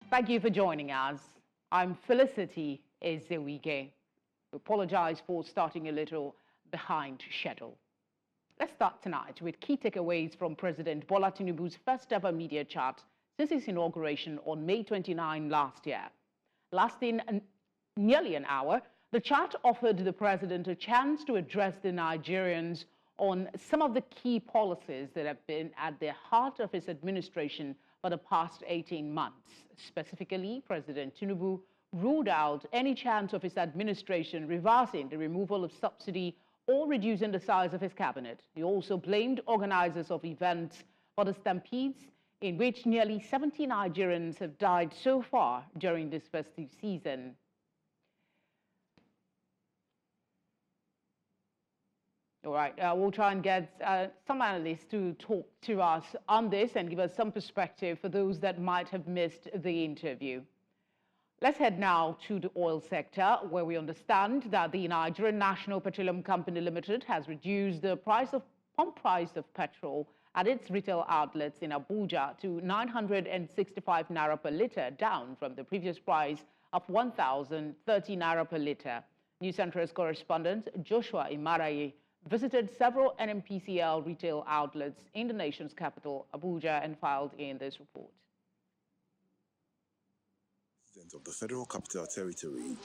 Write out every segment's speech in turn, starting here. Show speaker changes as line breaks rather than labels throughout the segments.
Thank you for joining us. I'm Felicity Ezewige. We apologize for starting a little behind schedule. Let's start tonight with key takeaways from President Bola Tinubu's first ever media chat since his inauguration on May 29 last year. Lasting nearly an hour, the chat offered the president a chance to address the Nigerians on some of the key policies that have been at the heart of his administration for the past 18 months. Specifically, President Tinubu ruled out any chance of his administration reversing the removal of subsidy or reducing the size of his cabinet. He also blamed organizers of events for the stampedes in which nearly 70 Nigerians have died so far during this festive season. All right, we'll try and get some analysts to talk to us on this and give us some perspective for those that might have missed the interview. Let's head now to the oil sector, where we understand that the Nigerian National Petroleum Company Limited has reduced the pump price of petrol at its retail outlets in Abuja to 965 naira per litre, down from the previous price of 1,030 naira per litre. News Central's correspondent Joshua Imaraye visited several NNPCL retail outlets in the nation's capital, Abuja, and filed in this report.
Of the Federal Capital Territory,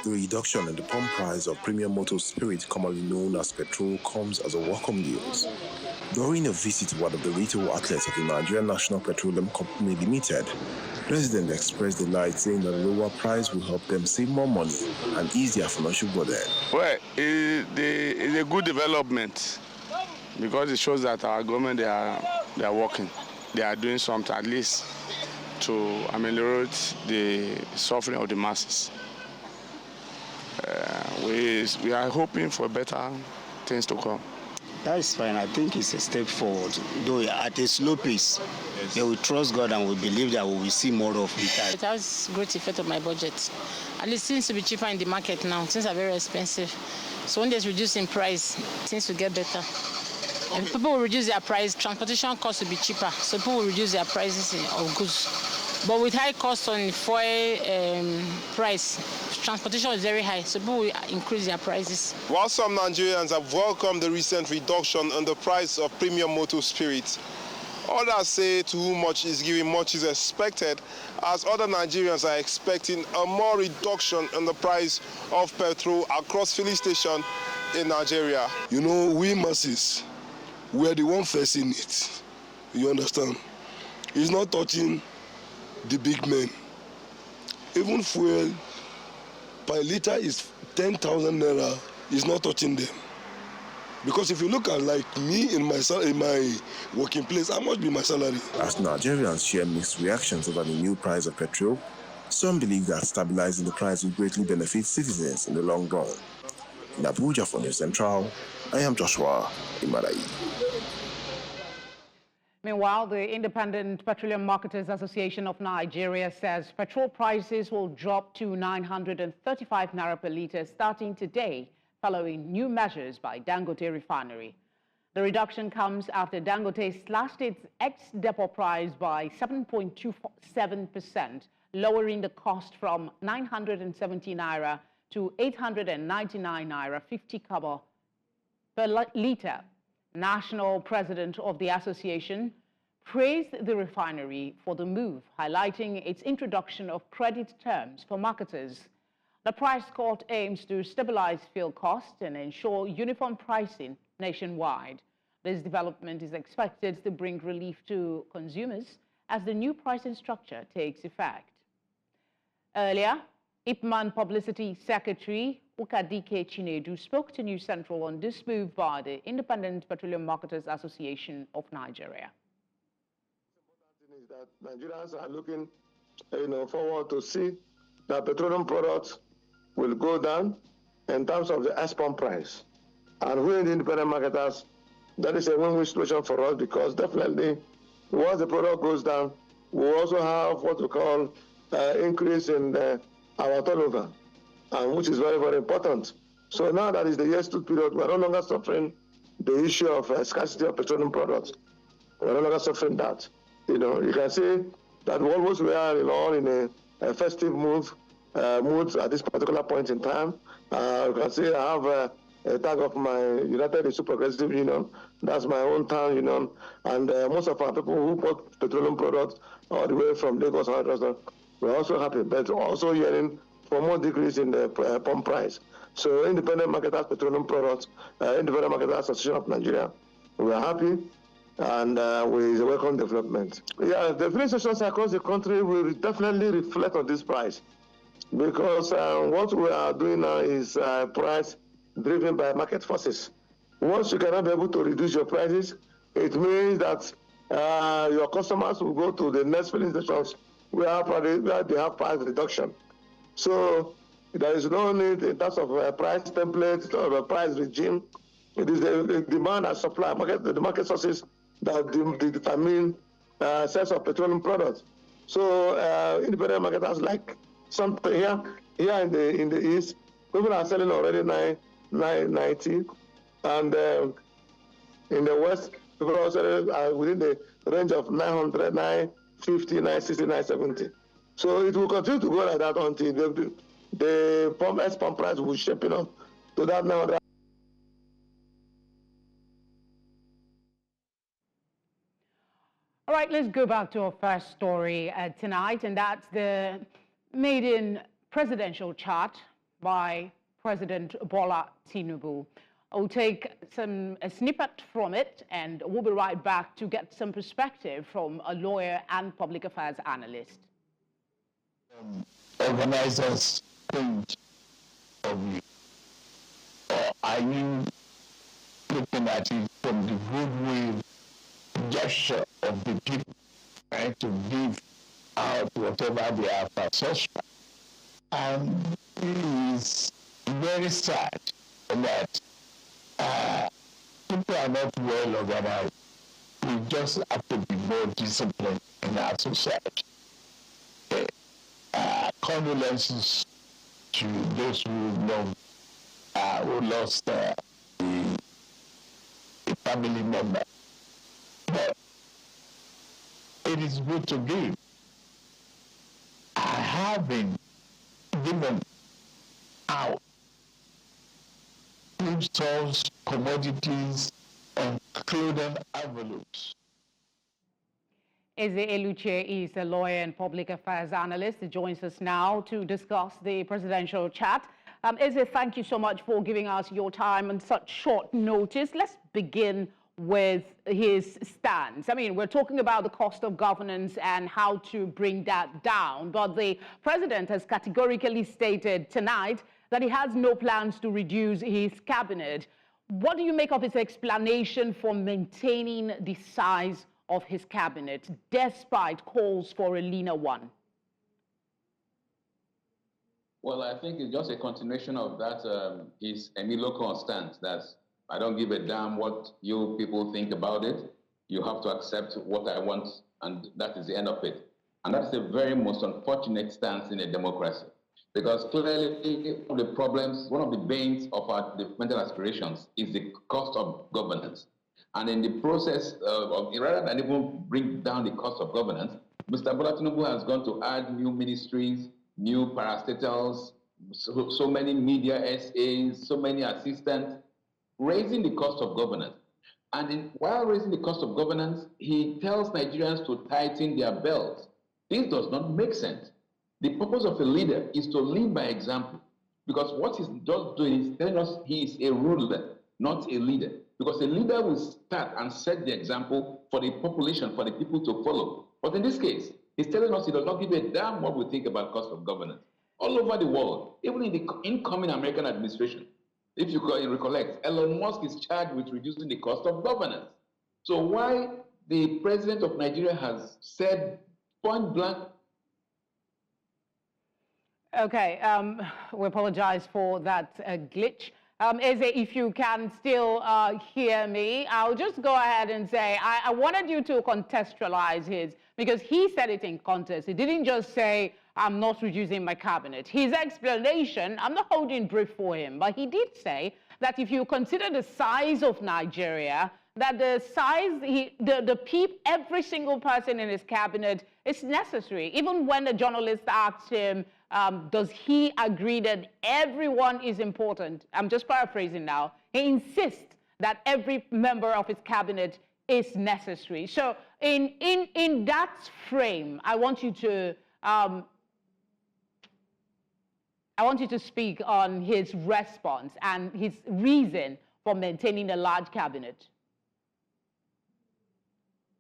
the reduction in the pump price of premium motor spirit, commonly known as petrol, comes as a welcome news. During a visit to one of the retail outlets of the Nigerian National Petroleum Company Limited, the President expressed delight, saying that the lower price will help them save more money and ease their financial burden.
Well, it's a good development because it shows that our government, they are working. They are doing something, at least, to ameliorate the suffering of the masses. We are hoping for better things to come.
That is fine. I think it's a step forward, though at a slow pace. Yes. They will trust God and we believe that we will see more of it.
It has great effect on my budget. At least things to be cheaper in the market now. Things are very expensive. So when there's reducing price, things will get better. And people will reduce their price, transportation costs will be cheaper. So people will reduce their prices of goods. But with high costs on fuel price, transportation is very high, so people will increase their prices.
While some Nigerians have welcomed the recent reduction in the price of premium motor spirits, others say to whom much is given, much is expected, as other Nigerians are expecting a more reduction in the price of petrol across filling stations in Nigeria.
You know, we masses, we are the one facing it. You understand? It's not touching the big men. Even fuel per litre is 10,000 naira. Is not touching them. Because if you look at like me in my working place, how much be my salary?
As Nigerians share mixed reactions over the new price of petrol, some believe that stabilizing the price will greatly benefit citizens in the long run. In Abuja for News Central, I am Joshua Imaraye.
Meanwhile, the Independent Petroleum Marketers Association of Nigeria says petrol prices will drop to 935 naira per litre starting today, following new measures by Dangote Refinery. The reduction comes after Dangote slashed its ex-depot price by 7.27%, lowering the cost from 970 naira to 899 naira 50 kobo per litre. National president of the association praised the refinery for the move, highlighting its introduction of credit terms for marketers. The price cut aims to stabilize fuel costs and ensure uniform pricing nationwide. This development is expected to bring relief to consumers as the new pricing structure takes effect. Earlier, IPMAN Publicity Secretary Ukadike Chinedu spoke to News Central on this move by the Independent Petroleum Marketers Association of Nigeria.
That Nigerians are looking, forward to see that petroleum products will go down in terms of the export price. And we in the independent marketers, that is a win-win situation for us, because definitely once the product goes down, we also have what we call increase in our turnover, and which is very, very important. So now that is the year-2 period, we are no longer suffering the issue of scarcity of petroleum products. We are no longer suffering that. You can see that we always were, in a festive mood at this particular point in time. You can see I have a tag of my United Super Progressive Union. That's my own town union. And most of our people who bought petroleum products all the way from Lagos and others, we're also happy, but also hearing for more decrease in the pump price. So Independent Marketers Petroleum Products, Independent Marketers Association of Nigeria, we are happy and we welcome development. Yeah, the filling stations across the country will definitely reflect on this price, because what we are doing now is price driven by market forces. Once you cannot be able to reduce your prices, it means that your customers will go to the next filling stations where they have price reduction. So there is no need in terms of a price template or a price regime. It is the demand and supply, the market sources that determine sales of petroleum products. So independent marketers like something here in the east, people are selling already 990, and in the west, people are selling within the range of 900, 950, 960, 970. So it will continue to go like that until the pump price will shape up to that 900.
All right, let's go back to our first story tonight, and that's the maiden presidential chat by President Bola Tinubu. I'll take a snippet from it, and we'll be right back to get some perspective from a lawyer and public affairs analyst.
Organizers think of you, or are you looking at it from the goodwill gesture of the people trying to give out whatever they have access to? And it is very sad that people are not well organized. We just have to be more disciplined in our society. Condolences to those who lost a family member. But it is good to give. I have been given out foodstuffs, commodities, and clothing envelopes.
Eze Eluche is a lawyer and public affairs analyst. He joins us now to discuss the presidential chat. Eze, thank you so much for giving us your time on such short notice. Let's begin with his stance. I mean, we're talking about the cost of governance and how to bring that down, but the president has categorically stated tonight that he has no plans to reduce his cabinet. What do you make of his explanation for maintaining the size of his cabinet, despite calls for a leaner one?
Well, I think it's just a continuation of that, his Emilio stance, that I don't give a damn what you people think about it. You have to accept what I want, and that is the end of it. And that's the very most unfortunate stance in a democracy. Because clearly, one of the problems, one of the banes of our developmental aspirations is the cost of governance. And in the process rather than even bring down the cost of governance, Mr. Bola Tinubu has gone to add new ministries, new parastatals, so many media SAs, so many assistants, raising the cost of governance. And while raising the cost of governance, he tells Nigerians to tighten their belts. This does not make sense. The purpose of a leader is to lead by example, because what he's just doing is telling us he is a ruler, not a leader. Because a leader will start and set the example for the population, for the people to follow. But in this case, he's telling us he does not give a damn what we think about cost of governance. All over the world, even in the incoming American administration, if you recollect, Elon Musk is charged with reducing the cost of governance. So why the president of Nigeria has said point blank.
Okay, we apologize for that glitch. Eze, if you can still hear me, I'll just go ahead and say I wanted you to contextualize his, because he said it in context. He didn't just say, I'm not reducing my cabinet. His explanation, I'm not holding brief for him, but he did say that if you consider the size of Nigeria, that the size, every single person in his cabinet is necessary. Even when the journalist asked him, does he agree that everyone is important? I'm just paraphrasing now. He insists that every member of his cabinet is necessary. So in that frame, I want you to speak on his response and his reason for maintaining a large cabinet.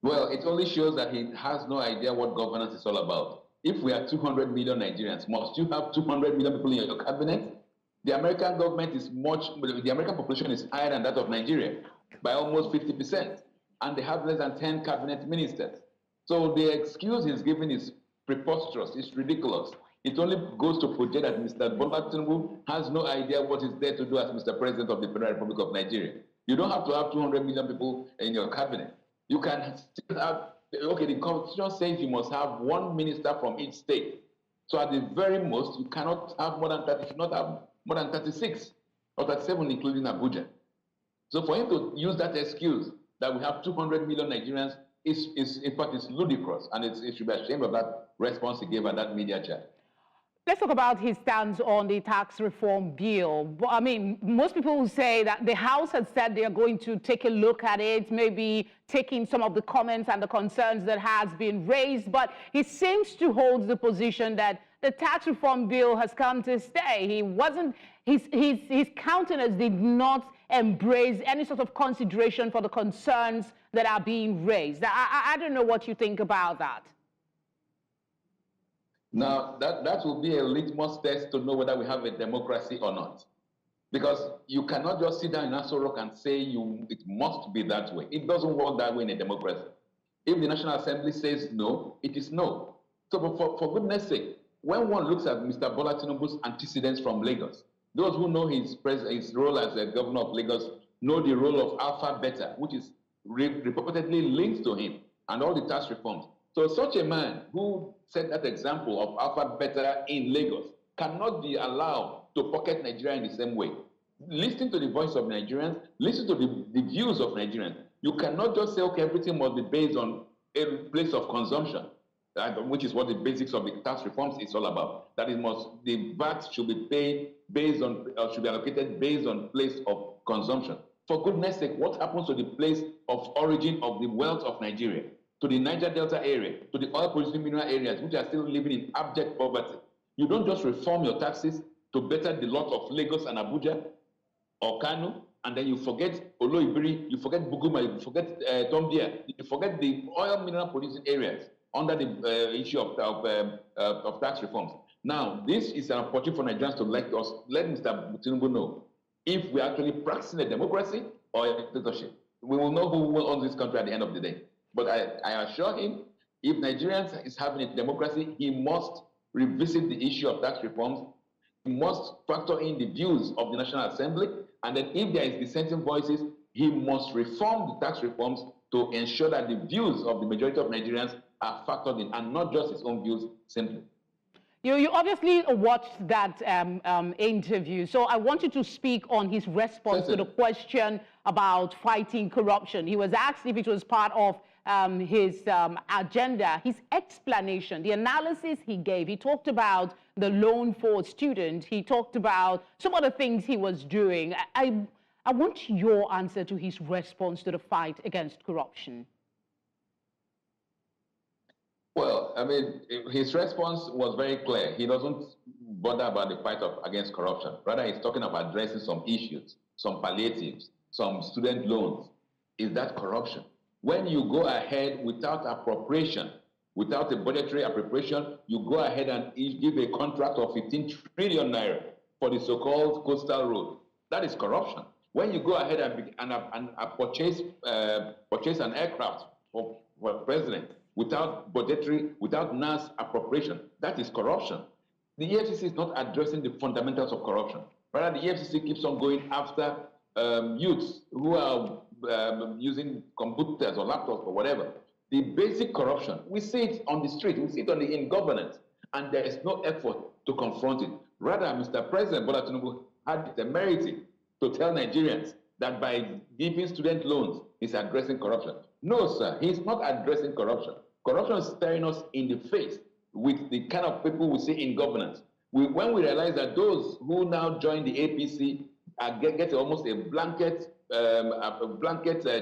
Well, it only shows that he has no idea what governance is all about. If we are 200 million Nigerians, must you have 200 million people in your cabinet? The American government is the American population is higher than that of Nigeria by almost 50%, and they have less than 10 cabinet ministers. So the excuse he's giving is preposterous, it's ridiculous. It only goes to project that Mr. Bola Tinubu has no idea what he's there to do as Mr. President of the Federal Republic of Nigeria. You don't have to have 200 million people in your cabinet. You can still have, okay, the constitution says you must have one minister from each state. So at the very most, you cannot have more than 30, you should not have more than 36 or 37, including Abuja. So for him to use that excuse that we have 200 million Nigerians is in fact, it's ludicrous, and it should be ashamed of that response he gave at that media chat.
Let's talk about his stance on the tax reform bill. I mean, most people will say that the House has said they are going to take a look at it, maybe taking some of the comments and the concerns that has been raised, but he seems to hold the position that the tax reform bill has come to stay. His countenance did not embrace any sort of consideration for the concerns that are being raised. I don't know what you think about that.
Now, that will be a litmus test to know whether we have a democracy or not. Because you cannot just sit down in Aso Rock and say it must be that way. It doesn't work that way in a democracy. If the National Assembly says no, it is no. So for goodness sake, when one looks at Mr. Bola Tinubu's antecedents from Lagos, those who know his role as a governor of Lagos know the role of Alpha Beta, which is reportedly linked to him, and all the tax reforms. So such a man who set that example of Alpha Beta in Lagos cannot be allowed to pocket Nigeria in the same way. Listen to the voice of Nigerians, listen to the views of Nigerians. You cannot just say, okay, everything must be based on a place of consumption, which is what the basics of the tax reforms is all about. That the VAT should be paid based on, should be allocated based on place of consumption. For goodness sake, what happens to the place of origin of the wealth of Nigeria? To the Niger Delta area, to the oil-producing mineral areas, which are still living in abject poverty. You don't just reform your taxes to better the lot of Lagos and Abuja or Kano, and then you forget Oloibiri, you forget Buguma, you forget Tombia, you forget the oil mineral producing areas under the issue of tax reforms. Now, this is an opportunity for Nigerians to let Mr. Tinubu know if we're actually practicing a democracy or a dictatorship. We will know who will own this country at the end of the day. But I assure him, if Nigerians is having a democracy, he must revisit the issue of tax reforms. He must factor in the views of the National Assembly. And then if there is dissenting voices, he must reform the tax reforms to ensure that the views of the majority of Nigerians are factored in and not just his own views simply.
You obviously watched that interview, so I want you to speak on his response to the question about fighting corruption. He was asked if it was part of his agenda, his explanation, the analysis he gave. He talked about the loan for students. He talked about some of the things he was doing. I want your answer to his response to the fight against corruption.
Well, I mean, his response was very clear. He doesn't bother about the fight against corruption. Rather, he's talking about addressing some issues, some palliatives, some student loans. Is that corruption? When you go ahead without appropriation, without a budgetary appropriation, you go ahead and give a contract of 15 trillion naira for the so-called coastal road. That is corruption. When you go ahead and purchase an aircraft for president without budgetary, without NAS appropriation, that is corruption. The EFCC is not addressing the fundamentals of corruption. Rather, the EFCC keeps on going after youths who are using computers or laptops or whatever. The basic corruption, we see it on the street, we see it in governance, and there is no effort to confront it. Rather, Mr. President Bola Tinubu had the temerity to tell Nigerians that by giving student loans is addressing corruption. No, sir, he's not addressing corruption. Corruption is staring us in the face with the kind of people we see in governance. When we realize that those who now join the APC get almost a blanket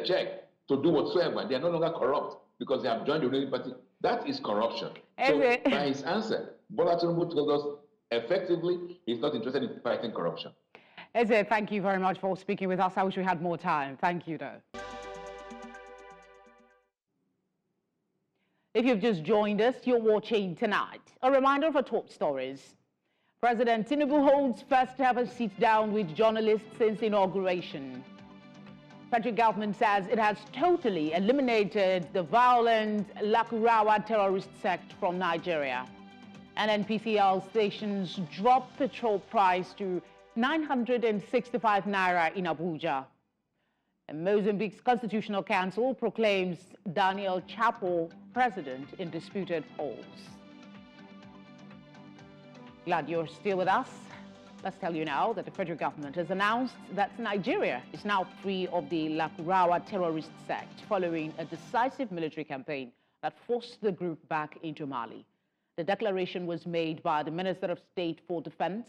check to do whatsoever, they are no longer corrupt because they have joined the ruling party. That is corruption. So by his answer, Bola Tinubu told us effectively he's not interested in fighting corruption.
Eze, thank you very much for speaking with us. I wish we had more time. Thank you, though. If you've just joined us, you're watching Tonight. A reminder of our top stories. President Tinubu holds first ever sit-down with journalists since inauguration. Federal government says it has totally eliminated the violent Lakurawa terrorist sect from Nigeria. NNPCL stations drop petrol price to 965 naira in Abuja. And Mozambique's Constitutional Council proclaims Daniel Chapo president in disputed halls. Glad you're still with us. Let's tell you now that the federal government has announced that Nigeria is now free of the Lakurawa terrorist sect following a decisive military campaign that forced the group back into Mali. The declaration was made by the Minister of State for Defense,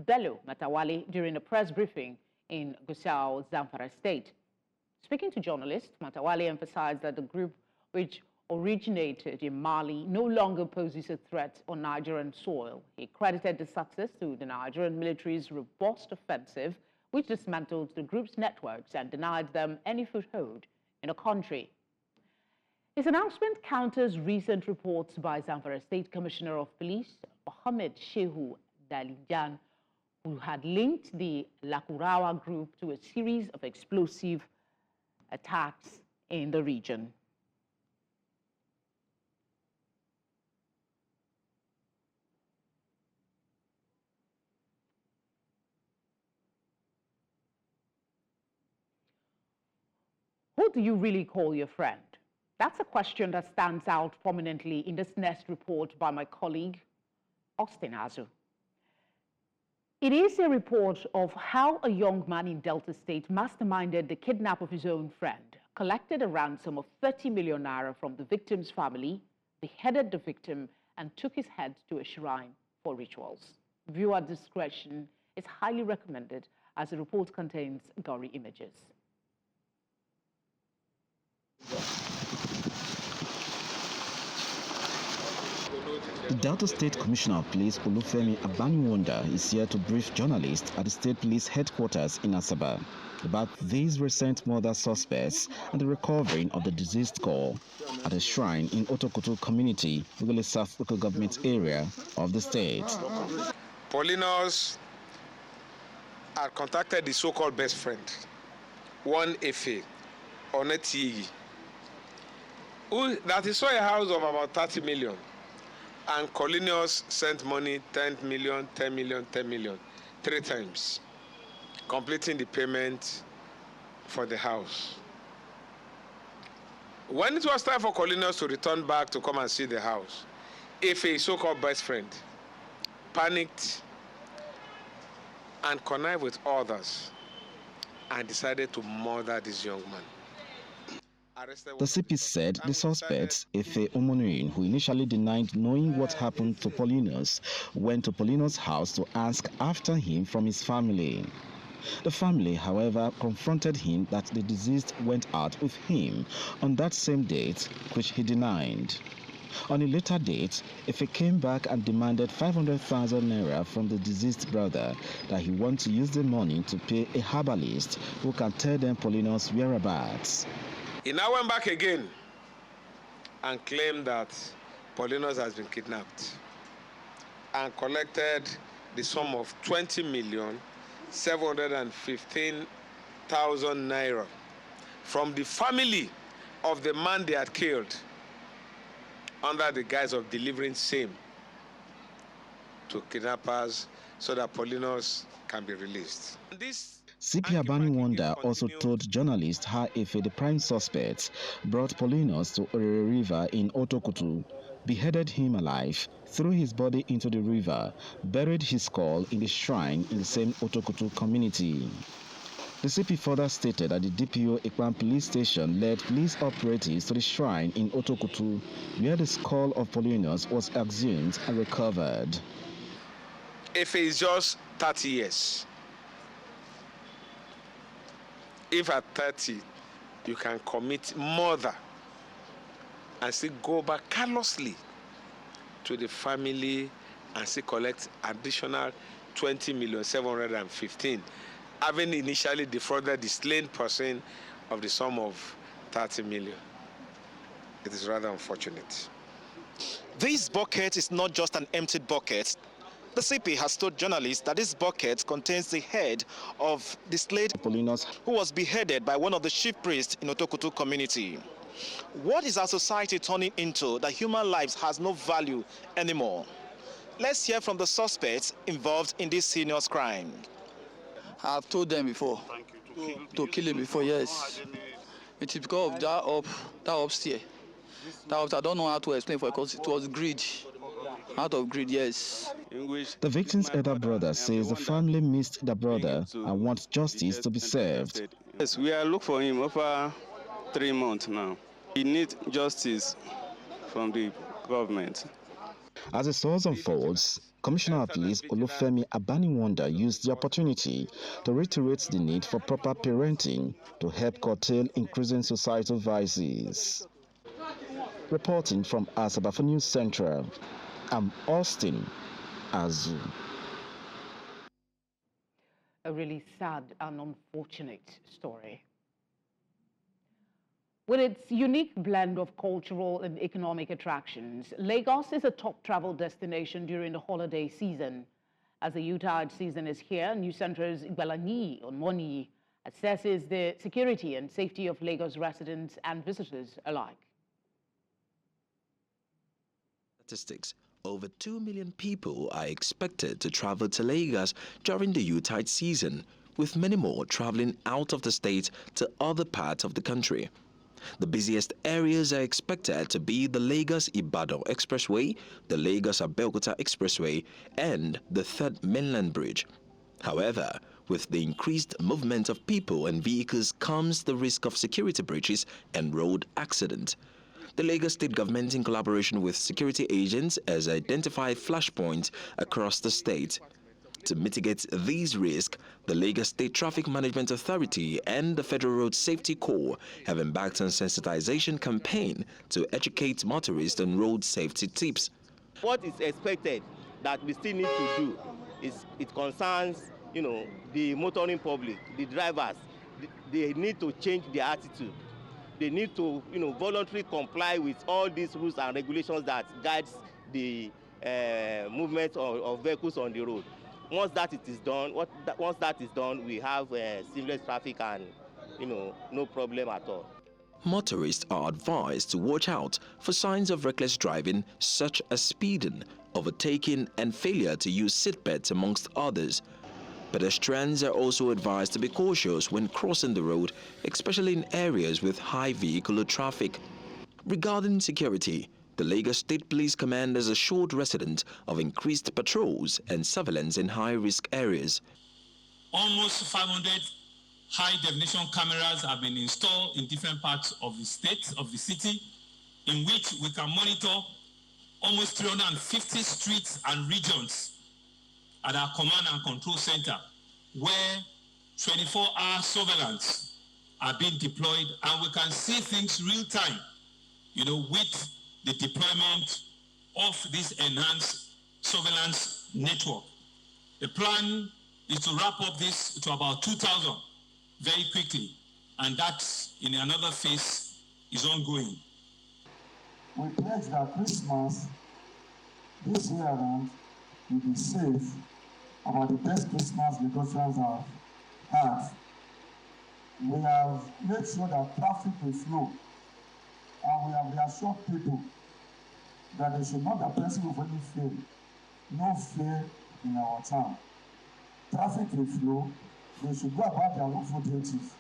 Bello Matawale, during a press briefing in Gusau, Zamfara State. Speaking to journalists, Matawale emphasized that the group, which originated in Mali, no longer poses a threat on Nigerian soil. He credited the success to the Nigerian military's robust offensive, which dismantled the group's networks and denied them any foothold in the country. His announcement counters recent reports by Zamfara State Commissioner of Police, Mohammed Shehu Dalijan, who had linked the Lakurawa group to a series of explosive attacks in the region. Who do you really call your friend? That's a question that stands out prominently in this next report by my colleague, Austin Azu. It is a report of how a young man in Delta State masterminded the kidnap of his own friend, collected a ransom of 30 million naira from the victim's family, beheaded the victim, and took his head to a shrine for rituals. Viewer discretion is highly recommended as the report contains gory images.
The Delta State Commissioner of Police, Olufemi Abaniwonda, is here to brief journalists at the State Police Headquarters in Asaba about these recent murder suspects and the recovery of the deceased girl at a shrine in Otokoto community, Ugele South local government area of the state.
Polinos had contacted the so-called best friend, one Efe, Onetigi, that he saw a house of about 30 million. And Colinius sent money, 10 million, 10 million, 10 million, 3 times, completing the payment for the house. When it was time for Colinius to return back to come and see the house, if a so-called best friend panicked and connived with others and decided to murder this young man.
The CP said the suspect, Efe Omonuin, who initially denied knowing what happened to Paulinus, went to Paulinus' house to ask after him from his family. The family, however, confronted him that the deceased went out with him on that same date, which he denied. On a later date, Efe came back and demanded 500,000 naira from the deceased brother that he wants to use the money to pay a herbalist who can tell them Paulinus' whereabouts.
He now went back again and claimed that Paulinus has been kidnapped and collected the sum of 20,715,000 naira from the family of the man they had killed under the guise of delivering same to kidnappers so that Paulinus can be released.
CP Abaniwonda also told journalists how Efe, the prime suspect, brought Paulinus to a river in Otokoto, beheaded him alive, threw his body into the river, buried his skull in the shrine in the same Otokoto community. The CP further stated that the DPO IPMAN police station led police operatives to the shrine in Otokutu, where the skull of Paulinus was exhumed and recovered.
If it's just 30 years, if at 30 you can commit murder and still go back carelessly to the family and still collect additional 20,715,000, having initially defrauded the slain person of the sum of 30 million. It is rather unfortunate.
This bucket is not just an emptied bucket. The CP has told journalists that this bucket contains the head of the slain Paulinus, who was beheaded by one of the chief priests in Otokutu community. What is our society turning into that human lives has no value anymore? Let's hear from the suspects involved in this heinous crime.
I've told them before to kill him before, yes. It is because of that upstairs. I don't know how to explain for it, because it was greed. Out of greed, yes.
The victim's elder brother says the family missed their brother and wants justice to be served.
Yes, we are looking for him over 3 months now. He needs justice from the government.
As the source unfolds, Commissioner of Police Olufemi Abaniwanda used the opportunity to reiterate the need for proper parenting to help curtail increasing societal vices. Reporting from Asaba for News Central, I'm Austin Azu.
A really sad and unfortunate story. With its unique blend of cultural and economic attractions, Lagos is a top travel destination during the holiday season. As the Yuletide season is here, News Center's Igbalani Onmoni assesses the security and safety of Lagos residents and visitors alike.
Statistics. Over 2 million people are expected to travel to Lagos during the Yuletide season, with many more traveling out of the state to other parts of the country. The busiest areas are expected to be the Lagos-Ibadan Expressway, the Lagos-Abeokuta Expressway, and the Third Mainland Bridge. However, with the increased movement of people and vehicles comes the risk of security breaches and road accidents. The Lagos State government, in collaboration with security agents, has identified flashpoints across the state. To mitigate these risks, the Lagos State Traffic Management Authority and the Federal Road Safety Corps have embarked on sensitization campaign to educate motorists on road safety tips.
What is expected that we still need to do is it concerns, the motoring public, the drivers. They need to change their attitude. They need to, voluntarily comply with all these rules and regulations that guides the movement of vehicles on the road. Once that is done, we have seamless traffic and, no problem at all.
Motorists are advised to watch out for signs of reckless driving, such as speeding, overtaking, and failure to use seatbelts, amongst others. Pedestrians are also advised to be cautious when crossing the road, especially in areas with high vehicular traffic. Regarding security, the Lagos State Police Command has assured residents of increased patrols and surveillance in high-risk areas.
Almost 500 high-definition cameras have been installed in different parts of the state, of the city, in which we can monitor almost 350 streets and regions at our command and control center, where 24-hour surveillance are being deployed, and we can see things real time, with the deployment of this enhanced surveillance network. The plan is to wrap up this to about 2,000 very quickly, and that in another phase is ongoing.
We pledge that Christmas this year around will be safe, about the best Christmas Lagosians have had. We have made sure that traffic will flow, and we have reassured people that they should not be present with any fear. No fear in our town. Traffic will flow. They should go about their lawful duties.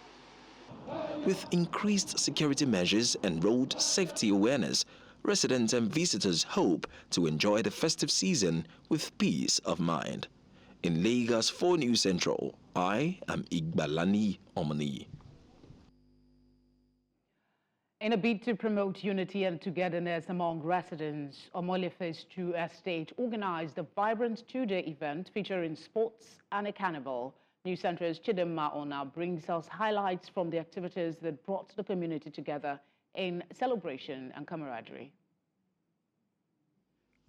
With increased security measures and road safety awareness, residents and visitors hope to enjoy the festive season with peace of mind. In Lagos for News Central, I am Igbalani Omani.
In a bid to promote unity and togetherness among residents, Omole Phase 2 Estate organized a vibrant two-day event featuring sports and a carnival. News Centre's Chidimma Ona brings us highlights from the activities that brought the community together in celebration and camaraderie.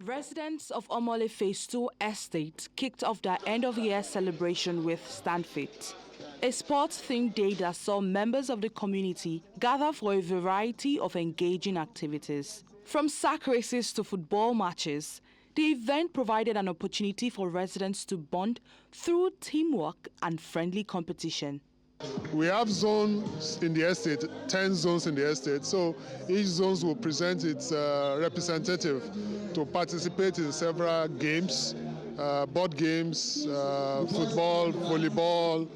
Residents of Omole Phase 2 Estate kicked off their end-of-year celebration with Stand Fit, a sports-themed day that saw members of the community gather for a variety of engaging activities. From sack races to football matches, the event provided an opportunity for residents to bond through teamwork and friendly competition.
We have zones in the estate, 10 zones in the estate, so each zone will present its representative to participate in several games, board games, football, volleyball,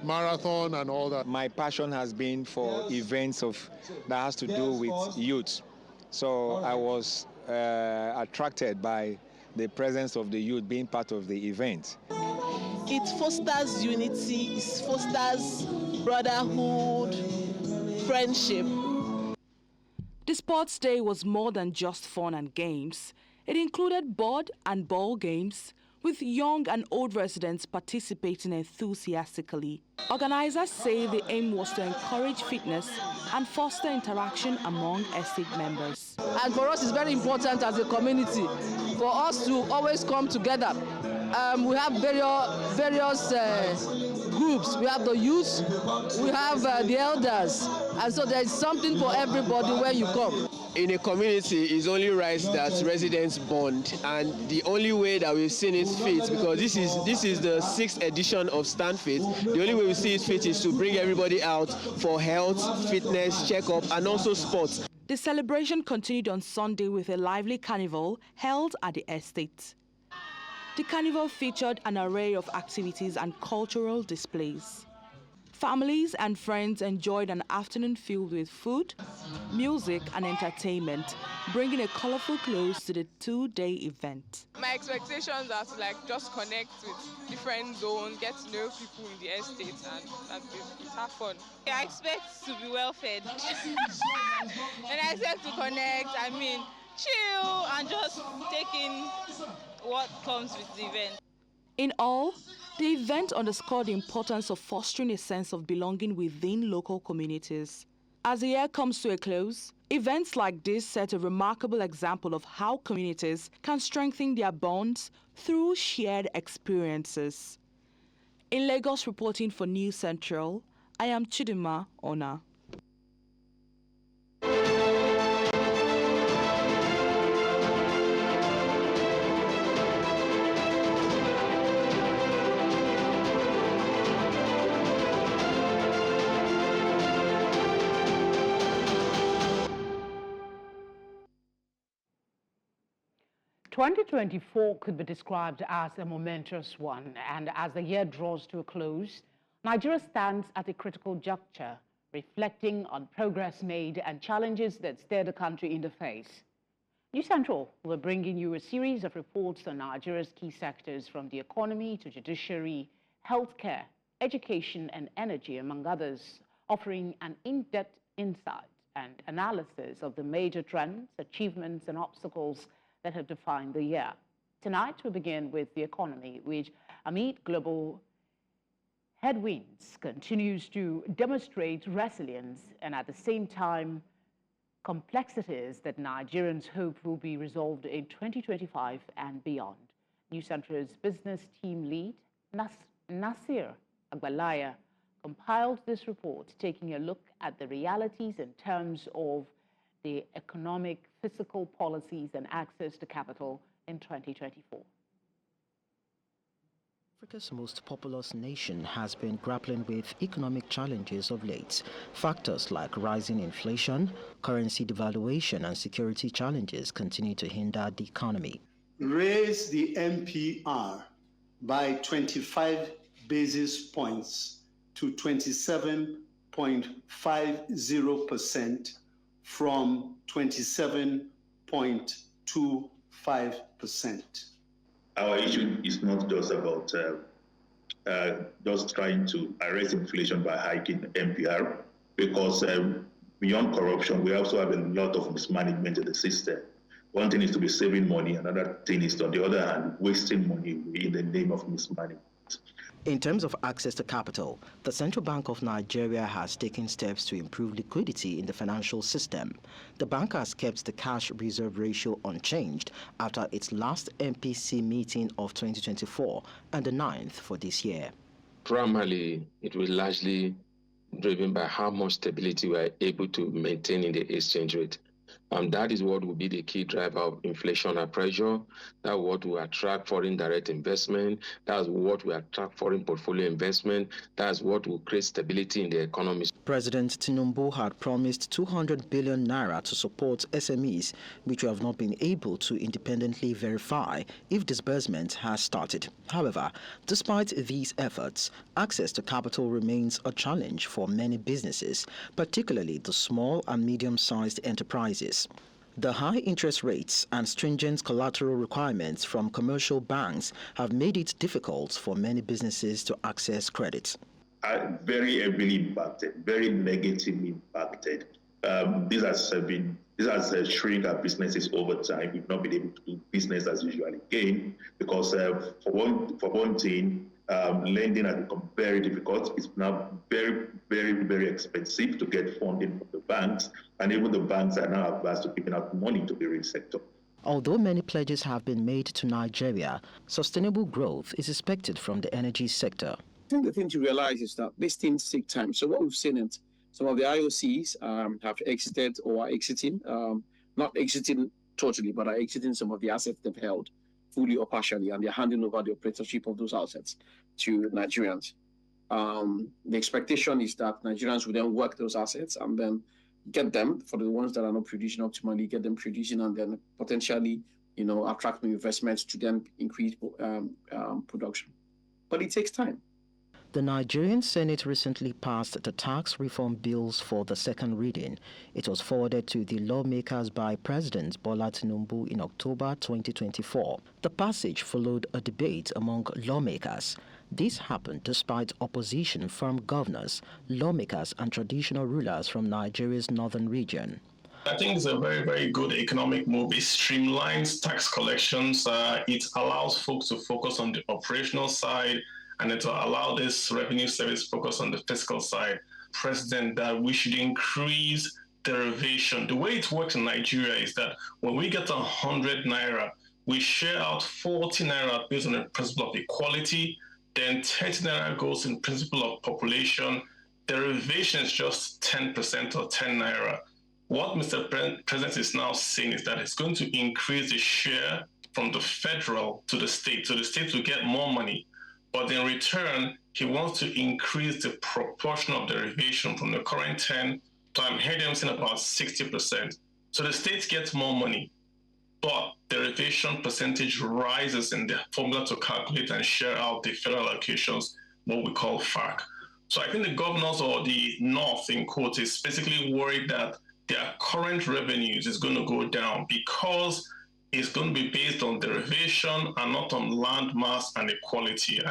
marathon and all that.
My passion has been for events that has to do with youth. So I was attracted by the presence of the youth being part of the event.
It fosters unity, it fosters brotherhood, friendship.
The sports day was more than just fun and games. It included board and ball games, with young and old residents participating enthusiastically. Organizers say the aim was to encourage fitness and foster interaction among estate members.
And for us, it's very important as a community for us to always come together. We have various groups. We have the youth, we have the elders, and so there's something for everybody where you come.
In a community, it's only right that residents bond, and the only way that we've seen it fit, because this is the 6th edition of Stand Fit, the only way we see it fit is to bring everybody out for health, fitness, checkup, and also sports.
The celebration continued on Sunday with a lively carnival held at the estate. The carnival featured an array of activities and cultural displays. Families and friends enjoyed an afternoon filled with food, music and entertainment, bringing a colorful close to the two-day event.
My expectations are to just connect with different zones, get to know people in the estate, and that's it. Have fun.
I expect to be well fed. And I expect to connect, chill and just take in what comes with the event.
In all, the event underscored the importance of fostering a sense of belonging within local communities. As the year comes to a close, events like this set a remarkable example of how communities can strengthen their bonds through shared experiences. In Lagos, reporting for News Central, I am Chidimma Ona.
2024 could be described as a momentous one, and as the year draws to a close, Nigeria stands at a critical juncture, reflecting on progress made and challenges that stare the country in the face. News Central will be bringing you a series of reports on Nigeria's key sectors, from the economy to judiciary, healthcare, education and energy, among others, offering an in-depth insight and analysis of the major trends, achievements and obstacles that have defined the year. Tonight, we begin with the economy, which, amid global headwinds, continues to demonstrate resilience and, at the same time, complexities that Nigerians hope will be resolved in 2025 and beyond. News Centre's business team lead, Nasir Agbalaya, compiled this report, taking a look at the realities in terms of the economic, fiscal policies and access to capital in 2024.
Africa's most populous nation has been grappling with economic challenges of late. Factors like rising inflation, currency devaluation, and security challenges continue to hinder the economy.
Raise the MPR by 25 basis points to 27.50% from 27.25%.
Our issue is not just about
just trying to arrest inflation by hiking MPR, because beyond corruption, we also have a lot of mismanagement in the system. One thing is to be saving money, another thing is, on the other hand, wasting money in the name of mismanagement.
In terms of access to capital, the Central Bank of Nigeria has taken steps to improve liquidity in the financial system. The bank has kept the cash reserve ratio unchanged after its last MPC meeting of 2024 and the 9th for this year.
Primarily, it was largely driven by how much stability we are able to maintain in the exchange rate. That is what will be the key driver of inflation and pressure. That's what will attract foreign direct investment. That's what will attract foreign portfolio investment. That's what will create stability in the economy.
President Tinubu had promised 200 billion naira to support SMEs, which we have not been able to independently verify if disbursement has started. However, despite these efforts, access to capital remains a challenge for many businesses, particularly the small and medium-sized enterprises. The high interest rates and stringent collateral requirements from commercial banks have made it difficult for many businesses to access credit.
Very heavily impacted, very negatively impacted. This has shrink our businesses over time. We've not been able to do business as usual again, because for one thing, lending has become very difficult. It's now very, very, very expensive to get funding from the banks, and even the banks are now adverse to giving out money to the real sector.
Although many pledges have been made to Nigeria, sustainable growth is expected from the energy sector.
I think the thing to realize is that these things take time. So what we've seen is some of the IOCs have exited or are exiting, not exiting totally, but are exiting some of the assets they've held fully or partially, and they're handing over the operatorship of those assets to Nigerians. The expectation is that Nigerians will then work those assets and then get them, for the ones that are not producing optimally, get them producing, and then potentially, attract new investments to then increase production. But it takes time.
The Nigerian Senate recently passed the tax reform bills for the second reading. It was forwarded to the lawmakers by President Bola Tinubu in October 2024. The passage followed a debate among lawmakers. This happened despite opposition from governors, lawmakers, and traditional rulers from Nigeria's northern region.
I think it's a very, very good economic move. It streamlines tax collections. It allows folks to focus on the operational side, and it will allow this revenue service focus on the fiscal side. President, that we should increase derivation. The way it works in Nigeria is that when we get 100 naira, we share out 40 naira based on the principle of equality, then 30 naira goes in principle of population. Derivation is just 10% or 10 naira. What Mr. President is now saying is that it's going to increase the share from the federal to the state. So the state will get more money. But in return, he wants to increase the proportion of derivation from the current 10 to, I'm hearing him saying, about 60%. So the states get more money, but derivation percentage rises in the formula to calculate and share out the federal allocations, what we call FARC. So I think the governors, or the North in quote, is basically worried that their current revenues is going to go down because it's going to be based on derivation and not on land mass and equality.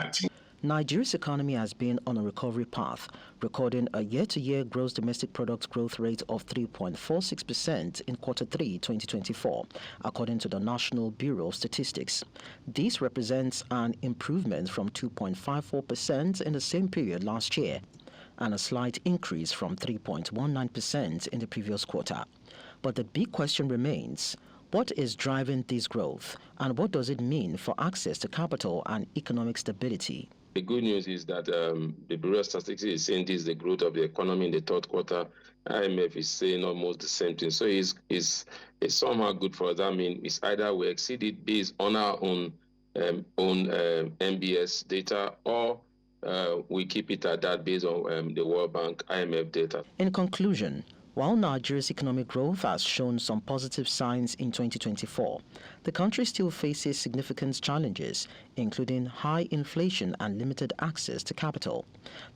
Nigeria's economy has been on a recovery path, recording a year-to-year gross domestic product growth rate of 3.46% in Q3 2024, according to the National Bureau of Statistics. This represents an improvement from 2.54% in the same period last year, and a slight increase from 3.19% in the previous quarter. But the big question remains: what is driving this growth, and what does it mean for access to capital and economic stability?
The good news is that the Bureau of Statistics is saying this is the growth of the economy in the third quarter. IMF is saying almost the same thing. So it's somehow good for us. I mean, it's either we exceed it based on our own MBS data, or we keep it at that based on the World Bank IMF data.
In conclusion, while Nigeria's economic growth has shown some positive signs in 2024, the country still faces significant challenges, including high inflation and limited access to capital.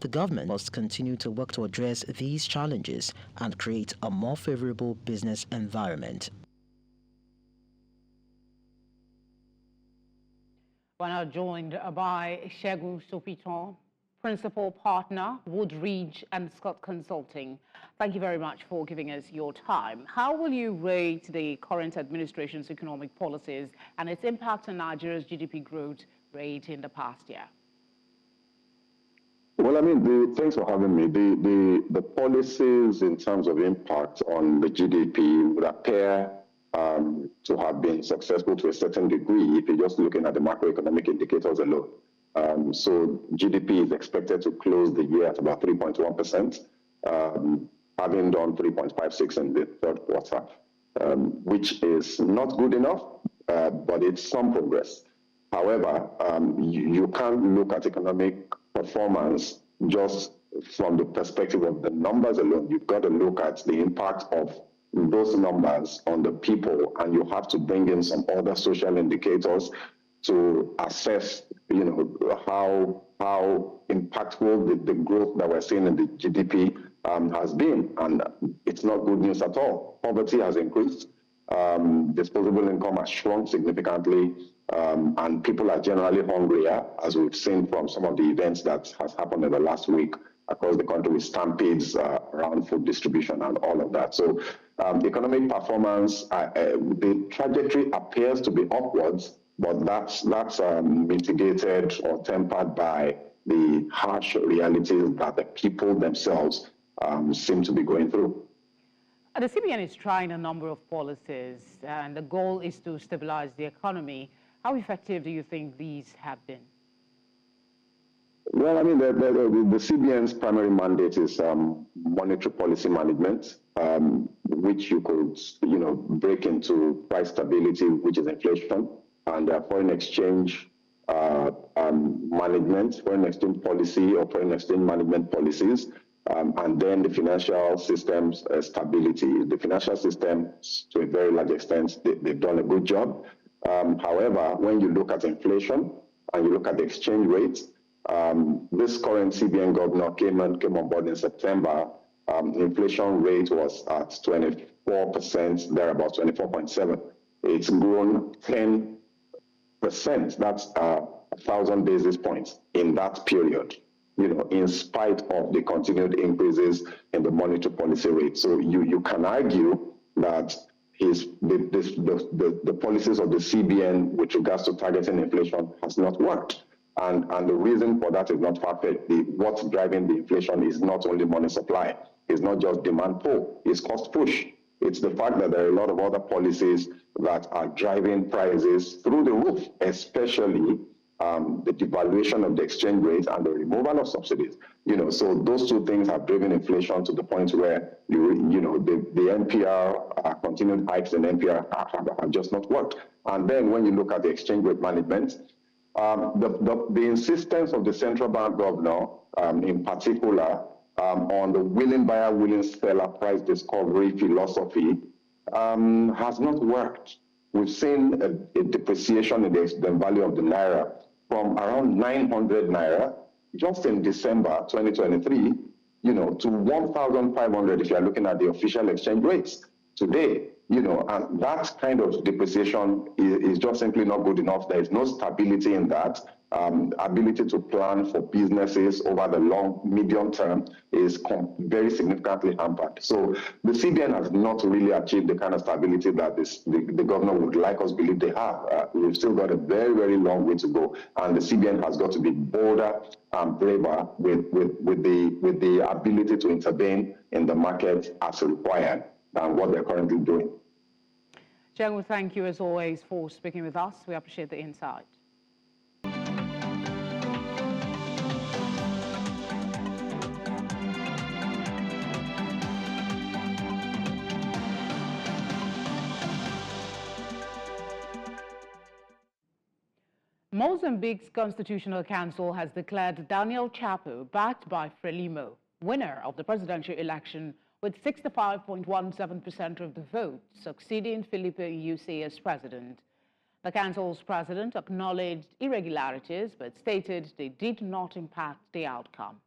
The government must continue to work to address these challenges and create a more favorable business environment.
We're now joined by Segun Sopiton, Principal Partner, Woodridge and Scott Consulting. Thank you very much for giving us your time. How will you rate the current administration's economic policies and its impact on Nigeria's GDP growth rate in the past year?
Well, I mean, thanks for having me. The policies in terms of impact on the GDP would appear to have been successful to a certain degree if you're just looking at the macroeconomic indicators alone. So GDP is expected to close the year at about 3.1%, having done 3.56 in the third quarter, which is not good enough, but it's some progress. However, you can't look at economic performance just from the perspective of the numbers alone. You've got to look at the impact of those numbers on the people, and you have to bring in some other social indicators to assess, how impactful the growth that we're seeing in the GDP has been. And it's not good news at all. Poverty has increased. Disposable income has shrunk significantly, and people are generally hungrier, as we've seen from some of the events that has happened in the last week across the country with stampedes around food distribution and all of that. So economic performance, the trajectory appears to be upwards, but that's mitigated or tempered by the harsh realities that the people themselves seem to be going through.
The CBN is trying a number of policies, and the goal is to stabilize the economy. How effective do you think these have been?
Well, I mean, the CBN's primary mandate is monetary policy management, which you could, break into price stability, which is inflation, and foreign exchange management, foreign exchange policy or foreign exchange management policies, and then the financial system's stability. The financial system, to a very large extent, they've done a good job. However, when you look at inflation and you look at the exchange rates, this current CBN governor came on board in September. Inflation rate was at 24%, thereabouts 24.7. It's grown 10%. That's 1,000 basis points in that period, in spite of the continued increases in the monetary policy rate. So you can argue that the policies of the CBN with regards to targeting inflation has not worked. And the reason for that is not far-fetched. What's driving the inflation is not only money supply. It's not just demand pull. It's cost push. It's the fact that there are a lot of other policies that are driving prices through the roof, especially the devaluation of the exchange rate and the removal of subsidies. So those two things have driven inflation to the point where the NPR, continued hikes in NPR have just not worked. And then when you look at the exchange rate management, the insistence of the central bank governor, in particular, on the willing buyer, willing seller price discovery philosophy has not worked. We've seen a depreciation in the value of the naira from around 900 naira just in December 2023, to 1,500 if you're looking at the official exchange rates today. And that kind of depreciation is just simply not good enough. There is no stability in that. Ability to plan for businesses over the medium term is very significantly hampered. So the CBN has not really achieved the kind of stability that the governor would like us to believe they have. We've still got a very, very long way to go, and the CBN has got to be bolder and braver with the ability to intervene in the market as required than what they're currently doing.
Segun, thank you as always for speaking with us. We appreciate the insight. Mozambique's Constitutional Council has declared Daniel Chapo, backed by Frelimo, winner of the presidential election with 65.17% of the vote, succeeding Felipe Nyusi as president. The council's president acknowledged irregularities but stated they did not impact the outcome.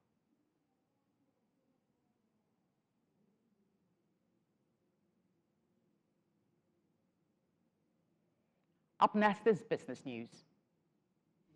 Up next is business news.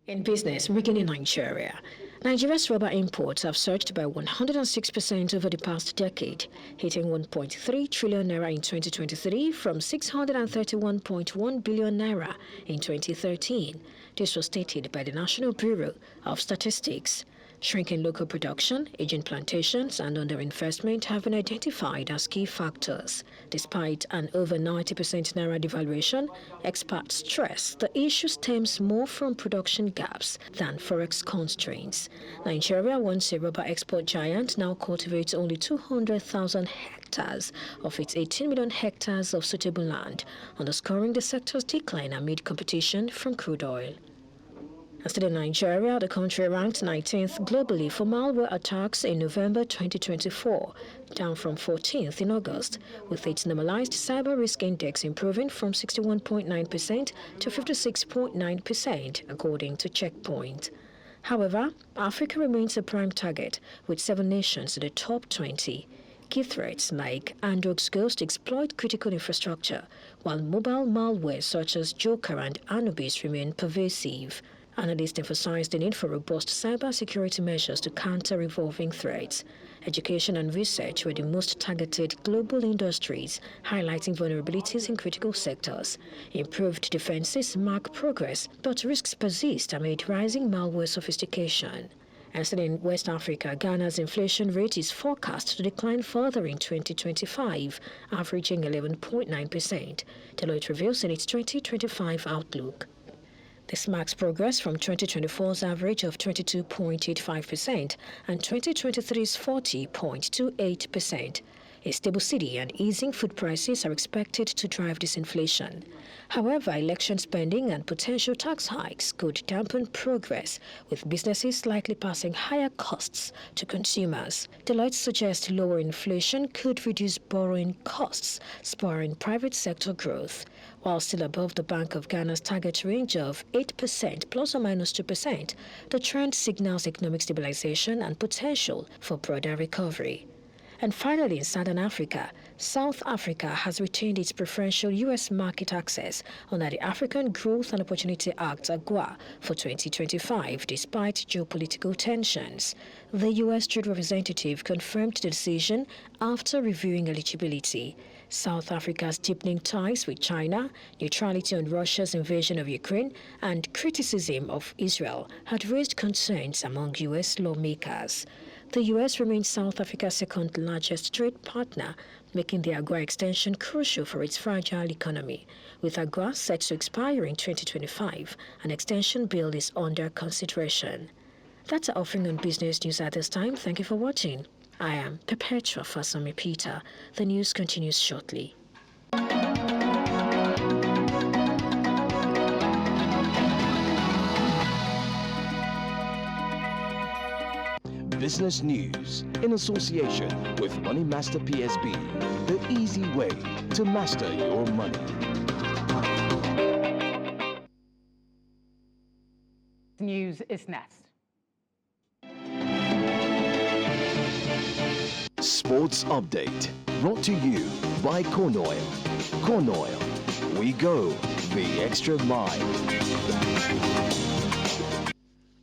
In business, rigging in Nigeria. Nigeria's rubber imports have surged by 106% over the past decade, hitting 1.3 trillion naira in 2023 from 631.1 billion naira in 2013. This was stated by the National Bureau of Statistics. Shrinking local production, aging plantations, and underinvestment have been identified as key factors. Despite an over 90% naira devaluation, experts stress the issue stems more from production gaps than forex constraints. Nigeria, once a rubber export giant, now cultivates only 200,000 hectares of its 18 million hectares of suitable land, underscoring the sector's decline amid competition from crude oil. Still in Nigeria, the country ranked 19th globally for malware attacks in November 2024, down from 14th in August, with its normalized cyber risk index improving from 61.9% to 56.9%, according to Checkpoint. However, Africa remains a prime target, with 7 nations in the top 20. Key threats like Androx Ghost exploit critical infrastructure, while mobile malware such as Joker and Anubis remain pervasive. Analysts emphasized the need for robust cybersecurity measures to counter evolving threats. Education and research were the most targeted global industries, highlighting vulnerabilities in critical sectors. Improved defenses mark progress, but risks persist amid rising malware sophistication. And still in West Africa, Ghana's inflation rate is forecast to decline further in 2025, averaging 11.9%. Deloitte reveals in its 2025 outlook. This marks progress from 2024's average of 22.85% and 2023's 40.28%. A stable cedi and easing food prices are expected to drive disinflation. However, election spending and potential tax hikes could dampen progress, with businesses likely passing higher costs to consumers. Deloitte suggests lower inflation could reduce borrowing costs, spurring private sector growth. While still above the Bank of Ghana's target range of 8% plus or minus 2%, the trend signals economic stabilization and potential for broader recovery. And finally, in Southern Africa, South Africa has retained its preferential U.S. market access under the African Growth and Opportunity Act, AGOA, for 2025, despite geopolitical tensions. The U.S. Trade Representative confirmed the decision after reviewing eligibility. South Africa's deepening ties with China, neutrality on Russia's invasion of Ukraine, and criticism of Israel had raised concerns among U.S. lawmakers. The U.S. remains South Africa's second largest trade partner, making the AGOA extension crucial for its fragile economy. With AGOA set to expire in 2025, an extension bill is under consideration. That's our offering on business news at this time. Thank you for watching. I am Petrol Fasami Peter. The news continues shortly.
Business news in association with Money Master PSB, the easy way to master your money.
News is next.
Sports update brought to you by Corn Oil. Corn Oil, we go the extra mile.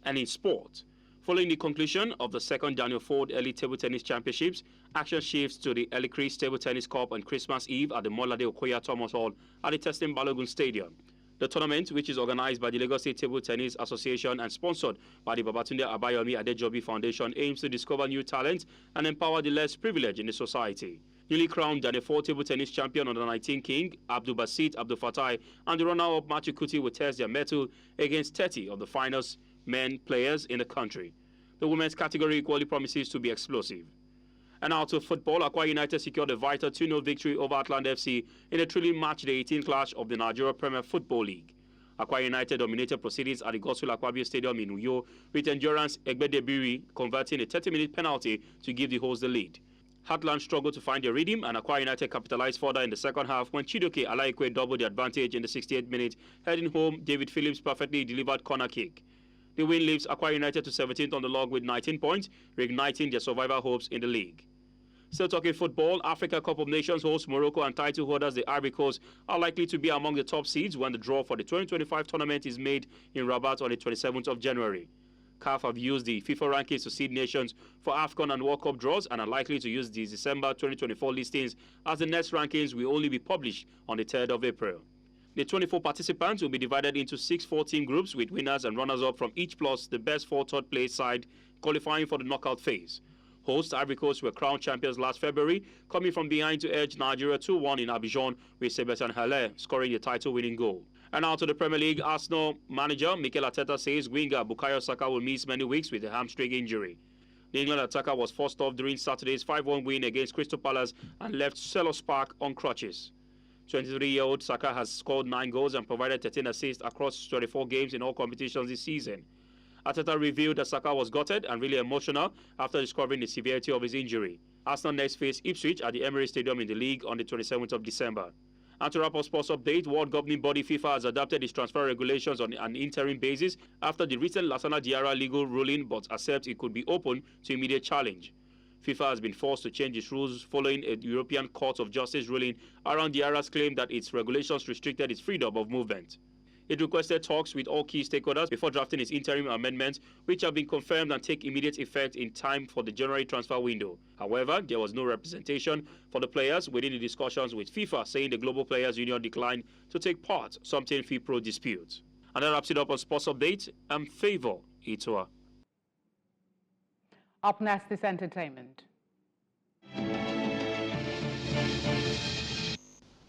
And in sport, following the conclusion of the second Daniel Ford Early Table Tennis Championships, action shifts to the Early Chris Table Tennis Cup on Christmas Eve at the Molade Okoya Thomas Hall at the Testing Balogun Stadium. The tournament, which is organized by the Lagos State Table Tennis Association and sponsored by the Babatunde Abayomi Adejobi Foundation, aims to discover new talent and empower the less privileged in the society. Newly crowned Daniel Ford Table Tennis Champion under 19 King, Abdul Basit Abdul Fatai, and the runner-up Matthew Kuti will test their mettle against 30 of the finest men players in the country. The women's category equally promises to be explosive. And out of football, Akwa United secured a vital 2-0 victory over Atlant FC in a thrilling match day 18 clash of the Nigeria Premier Football League. Akwa United dominated proceedings at the Gospel Akpabio Stadium in Uyo, with Endurance Egbedebiri converting a 30-minute penalty to give the hosts the lead. Heartland struggled to find their rhythm, and Akwa United capitalized further in the second half when Chidoke Alaikwe doubled the advantage in the 68th minute, heading home David Phillips' perfectly delivered corner kick. The win leaves Akwa United to 17th on the log with 19 points, reigniting their survival hopes in the league. Still talking football, Africa Cup of Nations hosts Morocco and title holders the Ivory Coast are likely to be among the top seeds when the draw for the 2025 tournament is made in Rabat on the 27th of January. CAF have used the FIFA rankings to seed nations for AFCON and World Cup draws and are likely to use the December 2024 listings, as the next rankings will only be published on the 3rd of April. The 24 participants will be divided into 6 4-team groups with winners and runners-up from each plus the best 4 third-place side qualifying for the knockout phase. Hosts Ivory Coast were crowned champions last February, coming from behind to edge Nigeria 2-1 in Abidjan, with Sebastian Haller scoring the title-winning goal. And now to the Premier League, Arsenal manager Mikel Arteta says winger Bukayo Saka will miss many weeks with a hamstring injury. The England attacker was forced off during Saturday's 5-1 win against Crystal Palace and left Selhurst Park on crutches. 23-year-old Saka has scored 9 goals and provided 13 assists across 24 games in all competitions this season. Arteta revealed that Saka was gutted and really emotional after discovering the severity of his injury. Arsenal next face Ipswich at the Emirates Stadium in the league on the 27th of December. And to wrap up sports update, World Governing Body FIFA has adapted its transfer regulations on an interim basis after the recent Lassana Diarra legal ruling, but accepts it could be open to immediate challenge. FIFA has been forced to change its rules following a European Court of Justice ruling around Diarra's claim that its regulations restricted its freedom of movement. It requested talks with all key stakeholders before drafting its interim amendments, which have been confirmed and take immediate effect in time for the January transfer window. However, there was no representation for the players within the discussions, with FIFA saying the Global Players Union declined to take part, something FIPRO disputes. And that wraps it up on Sports Update. I'm Favor Itoa.
Up next is entertainment.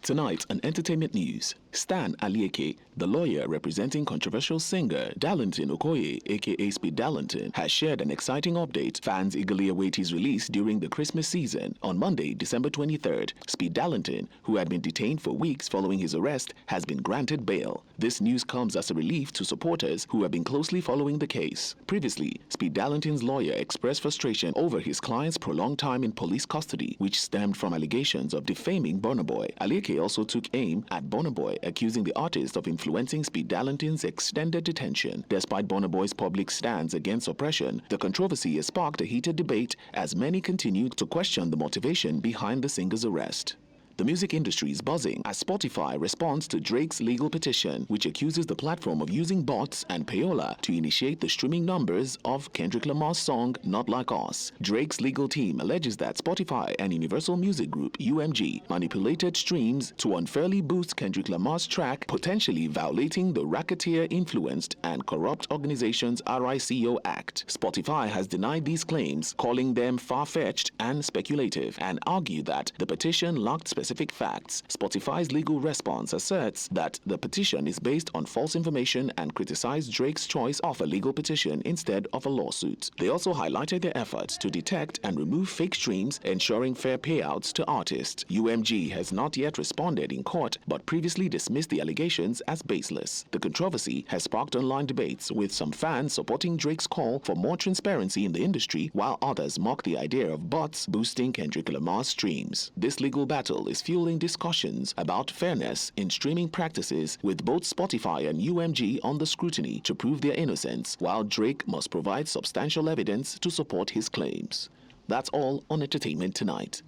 Tonight on Entertainment News, Stan Alieke, the lawyer representing controversial singer Darlington Okoye, aka Speed Darlington, has shared an exciting update. Fans eagerly await his release during the Christmas season. On Monday, December 23rd, Speed Darlington, who had been detained for weeks following his arrest, has been granted bail. This news comes as a relief to supporters who have been closely following the case. Previously, Speed Darlington's lawyer expressed frustration over his client's prolonged time in police custody, which stemmed from allegations of defaming Burna Boy. Alieke also took aim at Burna Boy, accusing the artist of influencing Speed Darlington's extended detention. Despite Burna Boy's public stance against oppression, the controversy has sparked a heated debate as many continue to question the motivation behind the singer's arrest. The music industry is buzzing as Spotify responds to Drake's legal petition, which accuses the platform of using bots and payola to initiate the streaming numbers of Kendrick Lamar's song Not Like Us. Drake's legal team alleges that Spotify and Universal Music Group (UMG) manipulated streams to unfairly boost Kendrick Lamar's track, potentially violating the racketeer-influenced and corrupt organization's RICO Act. Spotify has denied these claims, calling them far-fetched and speculative, and argued that the petition lacked specific facts. Spotify's legal response asserts that the petition is based on false information and criticized Drake's choice of a legal petition instead of a lawsuit. They also highlighted their efforts to detect and remove fake streams, ensuring fair payouts to artists. UMG has not yet responded in court, but previously dismissed the allegations as baseless. The controversy has sparked online debates, with some fans supporting Drake's call for more transparency in the industry, while others mock the idea of bots boosting Kendrick Lamar's streams. This legal battle is fueling discussions about fairness in streaming practices, with both Spotify and UMG under scrutiny to prove their innocence, while Drake must provide substantial evidence to support his claims. That's all on Entertainment Tonight.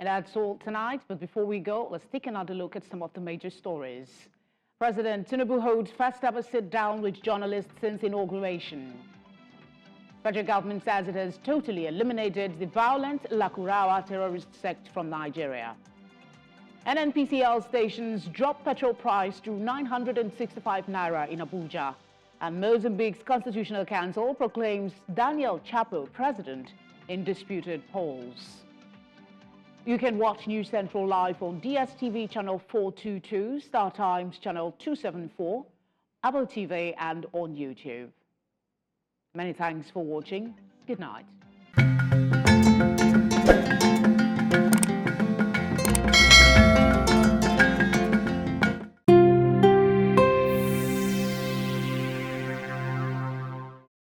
And that's all tonight, but before we go, let's take another look at some of the major stories. President Tinubu holds first ever sit-down with journalists since inauguration. Federal government says it has totally eliminated the violent Lakurawa terrorist sect from Nigeria. NNPCL stations drop petrol price to 965 naira in Abuja. And Mozambique's Constitutional Council proclaims Daniel Chapo president in disputed polls. You can watch News Central live on DSTV channel 422, Star Times channel 274, Apple TV and on YouTube. Many thanks for watching. Good night.